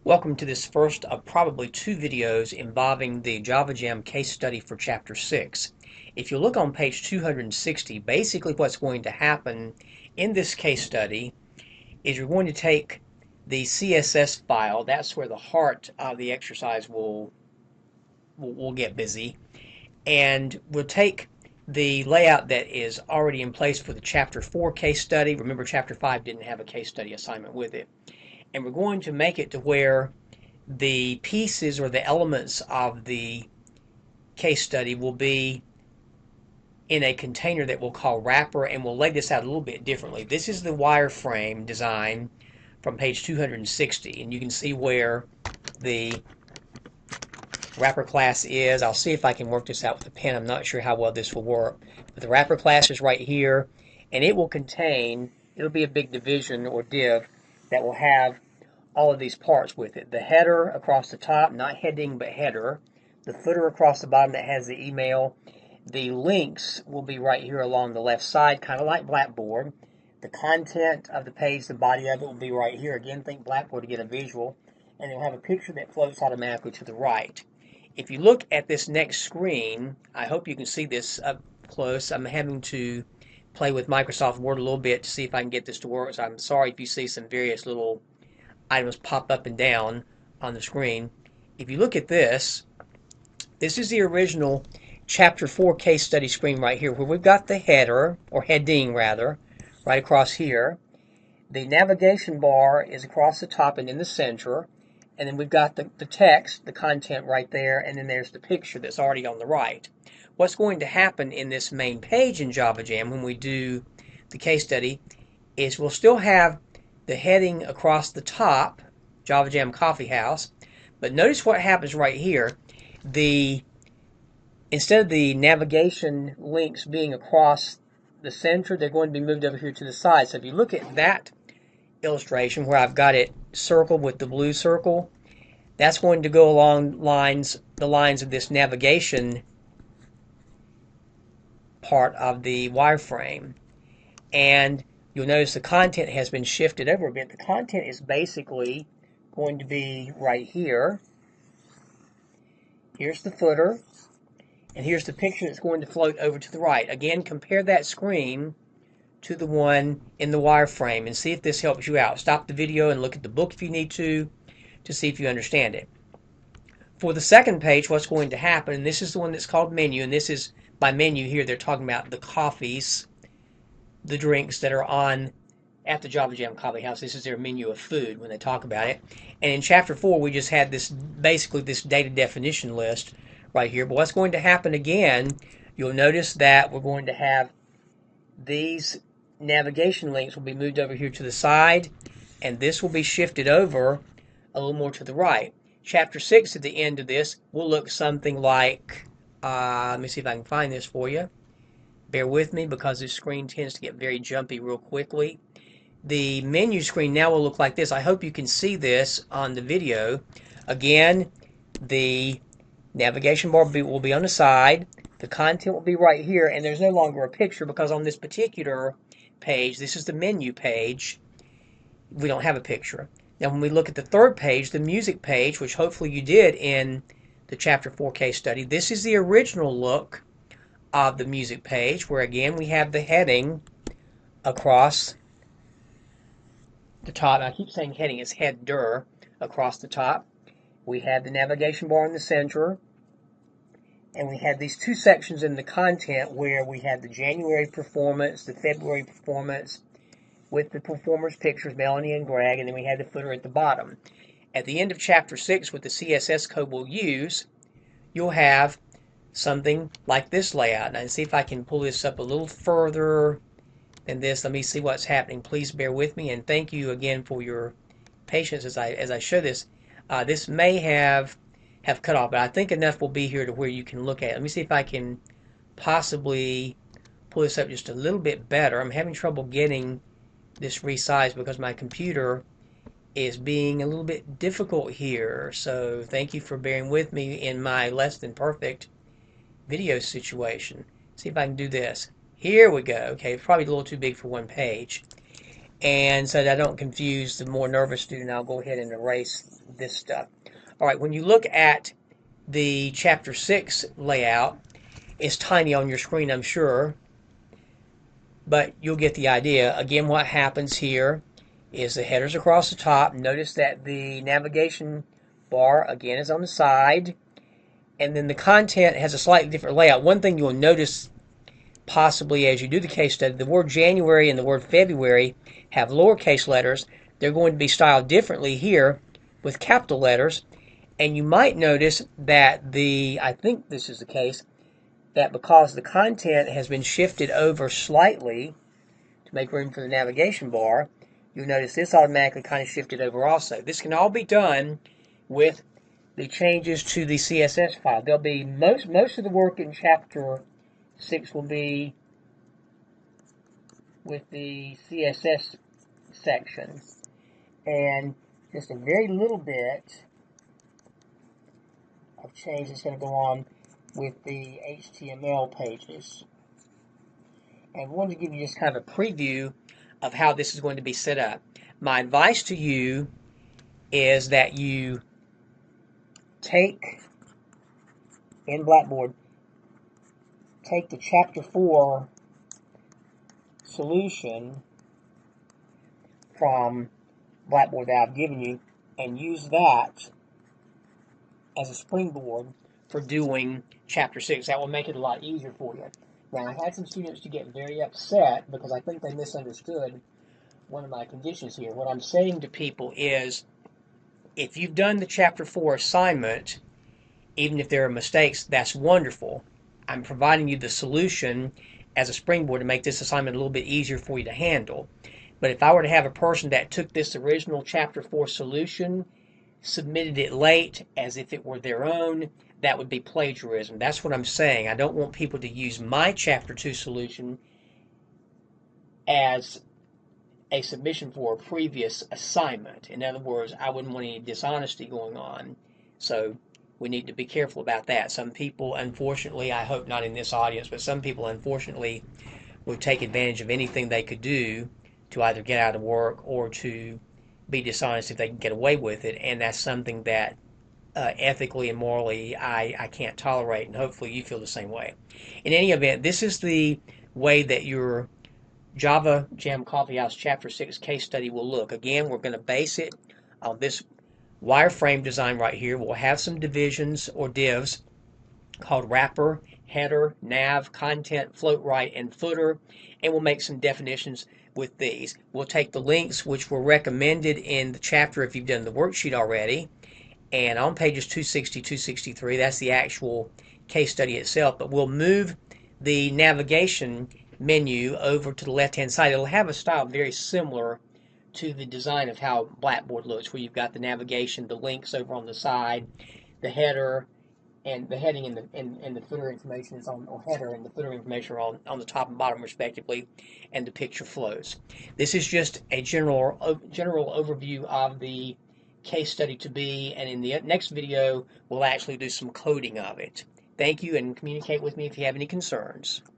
Welcome to this first of probably two videos involving the JavaJam case study for Chapter 6. If you look on page 260, basically what's going to happen in this case study is you're going to take the CSS file, that's where the heart of the exercise will get busy, and we'll take the layout that is already in place for the Chapter 4 case study. Remember, Chapter 5 didn't have a case study assignment with it. And we're going to make it to where the pieces or the elements of the case study will be in a container that we'll call wrapper, and we'll lay this out a little bit differently. This is the wireframe design from page 260, and you can see where the wrapper class is. I'll see if I can work this out with a pen. I'm not sure how well this will work. But the wrapper class is right here, and it will contain, it'll be a big division or div that will have all of these parts with it. The header across the top, not heading but header. The footer across the bottom that has the email. The links will be right here along the left side, kind of like Blackboard. The content of the page, the body of it will be right here. Again, think Blackboard to get a visual. And it'll have a picture that floats automatically to the right. If you look at this next screen, I hope you can see this up close. I'm having to play with Microsoft Word a little bit to see if I can get this to work. So I'm sorry if you see some various little items pop up and down on the screen. If you look at this, this is the original Chapter 4 case study screen right here, where we've got the header, or heading rather, right across here. The navigation bar is across the top and in the center, and then we've got the text, the content right there, and then there's the picture that's already on the right. What's going to happen in this main page in JavaJam when we do the case study is we'll still have the heading across the top, JavaJam Coffee House, but notice what happens right here. Instead of the navigation links being across the center, they're going to be moved over here to the side. So if you look at that illustration where I've got it circled with the blue circle, that's going to go along the lines of this navigation part of the wireframe. And you'll notice the content has been shifted over a bit. The content is basically going to be right here. Here's the footer, and here's the picture that's going to float over to the right. Again, compare that screen to the one in the wireframe and see if this helps you out. Stop the video and look at the book if you need to see if you understand it. For the second page, what's going to happen, and this is the one that's called menu, and this is, by menu here, they're talking about the coffees, the drinks that are on at the JavaJam Coffee House. This is their menu of food when they talk about it. And in Chapter 4, we just had this, basically this data definition list right here. But what's going to happen again, you'll notice that we're going to have these navigation links will be moved over here to the side, and this will be shifted over a little more to the right. Chapter 6 at the end of this will look something like, let me see if I can find this for you. Bear with me because this screen tends to get very jumpy real quickly. The menu screen now will look like this. I hope you can see this on the video. Again, the navigation bar will be on the side. The content will be right here, and there's no longer a picture because on this particular page, this is the menu page, we don't have a picture. Now when we look at the third page, the music page, which hopefully you did in the Chapter 4 case study, this is the original look of the music page, where again we have the heading across the top. I keep saying heading, it's header across the top. We have the navigation bar in the center, and we have these two sections in the content where we have the January performance, the February performance, with the performers' pictures, Melanie and Greg, and then we have the footer at the bottom. At the end of Chapter 6, with the CSS code we'll use, you'll have something like this layout. Now, see if I can pull this up a little further than this. Let me see what's happening. Please bear with me, and thank you again for your patience as I show this. This may have cut off, but I think enough will be here to where you can look at it. Let me see if I can possibly pull this up just a little bit better. I'm having trouble getting this resized because my computer is being a little bit difficult here. So thank you for bearing with me in my less than perfect video situation. See if I can do this. Here we go. Okay, it's probably a little too big for one page. And so that I don't confuse the more nervous student, I'll go ahead and erase this stuff. All right, when you look at the Chapter 6 layout, it's tiny on your screen, I'm sure, but you'll get the idea. Again, what happens here is the headers across the top. Notice that the navigation bar, again, is on the side, and then the content has a slightly different layout. One thing you'll notice possibly as you do the case study, the word January and the word February have lowercase letters. They're going to be styled differently here with capital letters. And you might notice that I think this is the case, that because the content has been shifted over slightly to make room for the navigation bar, you'll notice this automatically kind of shifted over also. This can all be done with the changes to the CSS file. There'll be most of the work in Chapter 6 will be with the CSS section, and just a very little bit of change is going to go on with the HTML pages. And I wanted to give you just kind of a preview of how this is going to be set up. My advice to you is that you take, in Blackboard, take the Chapter 4 solution from Blackboard that I've given you and use that as a springboard for doing Chapter 6. That will make it a lot easier for you. Now, I had some students to get very upset because I think they misunderstood one of my conditions here. What I'm saying to people is, if you've done the Chapter 4 assignment, even if there are mistakes, that's wonderful. I'm providing you the solution as a springboard to make this assignment a little bit easier for you to handle. But if I were to have a person that took this original Chapter 4 solution, submitted it late as if it were their own, that would be plagiarism. That's what I'm saying. I don't want people to use my Chapter 2 solution as a submission for a previous assignment. In other words, I wouldn't want any dishonesty going on. So we need to be careful about that. Some people, unfortunately, I hope not in this audience, but some people, unfortunately, would take advantage of anything they could do to either get out of work or to be dishonest if they can get away with it. And that's something that ethically and morally I can't tolerate, and hopefully you feel the same way. In any event, this is the way that your JavaJam Coffeehouse Chapter 6 case study will look. Again, we're going to base it on this wireframe design right here. We'll have some divisions or divs called wrapper, header, nav, content, float right, and footer, and we'll make some definitions with these. We'll take the links which were recommended in the chapter if you've done the worksheet already, and on pages 260, 263, that's the actual case study itself, but we'll move the navigation menu over to the left-hand side. It'll have a style very similar to the design of how Blackboard looks, where you've got the navigation, the links over on the side, the header, and the heading and the footer information is on, or header and the footer information are on the top and bottom respectively, and the picture flows. This is just a general overview of the case study to be, and in the next video we'll actually do some coding of it. Thank you, and communicate with me if you have any concerns.